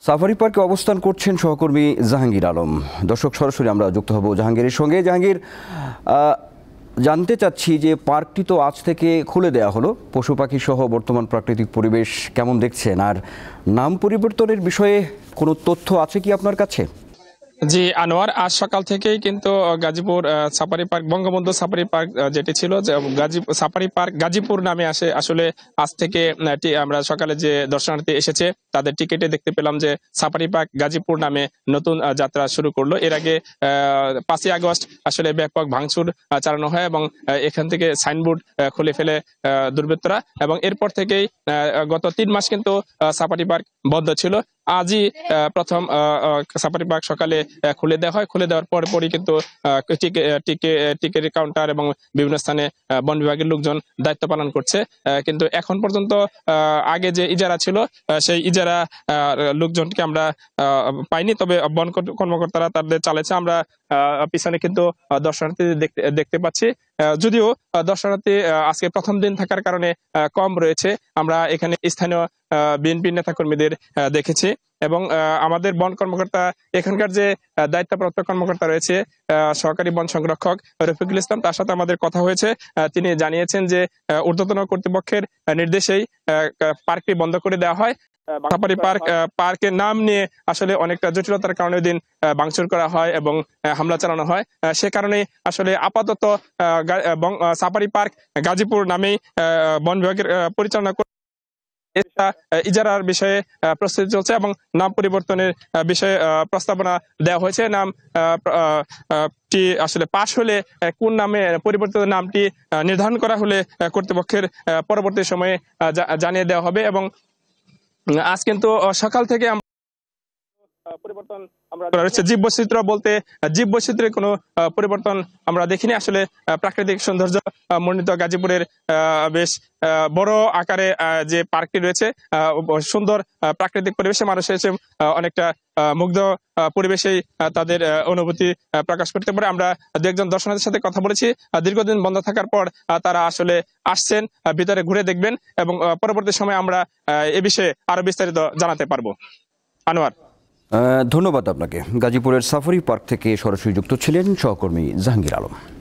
Safari পার্কে অবস্থান করছেন সহকর্মী জাহাঙ্গীর আলম। দর্শক, সরাসরি আমরা যুক্ত হব জাহাঙ্গীরের সঙ্গে। জাহাঙ্গীর, জানতে চাচ্ছি যে পার্কটি তো আজ থেকে খুলে দেওয়া হলো, পশু পাখি সহ বর্তমান প্রাকৃতিক পরিবেশ কেমন দেখছেন, আর নাম পরিবর্তনের বিষয়ে কোনো তথ্য আছে কি আপনার কাছে? জি আনোয়ার, আজ সকাল থেকেই কিন্তু Gazipur safari park, Bangabandhu safari park যেটি ছিল, যে সাফারি পার্ক গাজীপুর নামে আসলে আজ থেকে আমরা সকালে যে দর্শনার্থী এসেছে তাদের টিকিটে দেখতে পেলাম যে সাফারি পার্ক গাজীপুর নামে নতুন যাত্রা শুরু করলো। এর আগে 5ই আগস্ট আসলে ব্যাপক ভাঙচুর চালানো হয় এবং এখান থেকে সাইনবোর্ড খুলে ফেলে দুর্বৃত্তরা, এবং এরপর থেকেই গত 3 মাস কিন্তু সাফারি পার্ক বন্ধ ছিল। আজই প্রথম সাফারি পার্ক সকালে খুলে দেওয়া হয়। খুলে দেওয়ার পরই কিন্তু টিকিট কাউন্টার এবং বিভিন্ন স্থানে বন বিভাগের লোকজন দায়িত্ব পালন করছে। কিন্তু এখন পর্যন্ত আগে যে ইজারা ছিল সেই ইজারা লোকজনকে আমরা পাইনি, তবে বন কর্মকর্তারা তাদের চালাচ্ছে। আমরা পিছনে কিন্তু দর্শনার্থী দেখতে পাচ্ছি, যদিও দর্শনার্থী আজকে প্রথম দিন থাকার কারণে কম রয়েছে। আমরা এখানে স্থানীয় বিএনপি নেতাকর্মীদের দেখেছি, এবং আমাদের বন কর্মকর্তা, এখানকার যে দায়িত্বপ্রাপ্ত কর্মকর্তা রয়েছে সহকারী বন সংরক্ষক রফিকুল ইসলাম, তার সাথে আমাদের কথা হয়েছে। তিনি জানিয়েছেন যে ঊর্ধ্বতন কর্তৃপক্ষের নির্দেশেই পার্কটি বন্ধ করে দেওয়া হয়। সাফারি পার্কের নাম নিয়ে আসলে অনেকটা জটিলতার কারণে দিন ভাঙচুর করা হয় এবং হামলা চালানো হয়। সে কারণে আসলে আপাতত সাফারি পার্ক গাজীপুর নামেই বন বিভাগের পরিচালনা ইজারার বিষয়ে প্রস্তুতি চলছে, এবং নাম পরিবর্তনের বিষয়ে প্রস্তাবনা দেওয়া হয়েছে। নাম আসলে পাশ হলে কোন নামে পরিবর্তিত নামটি নির্ধারণ করা হলে কর্তৃপক্ষের পরবর্তী সময়ে জানিয়ে দেওয়া হবে। এবং আজ কিন্তু সকাল থেকে পরিবর্তন আমরা রয়েছে। জীববৈচিত্র্য বলতে জীববৈচিত্র্যের কোনো পরিবর্তন আমরা দেখিনি। আসলে প্রাকৃতিক সৌন্দর্য মণ্ডিত গাজীপুরের বেশ বড় আকারে যে পার্কটি রয়েছে, সুন্দর প্রাকৃতিক পরিবেশে মানুষ এসে অনেকটা মুগ্ধ পরিবেশেই তাদের অনুভূতি প্রকাশ করতে পারে। আমরা দু একজন দর্শনার্থীর সাথে কথা বলেছি, দীর্ঘদিন বন্ধ থাকার পর তারা আসলে আসছেন, ভিতরে ঘুরে দেখবেন, এবং পরবর্তী সময়ে আমরা এ বিষয়ে আরো বিস্তারিত জানাতে পারবো। আনোয়ার, ধন্যবাদ আপনাকে। গাজীপুরের সাফারি পার্ক থেকে সরাসরি যুক্ত ছিলেন সহকর্মী জাহাঙ্গীর আলম।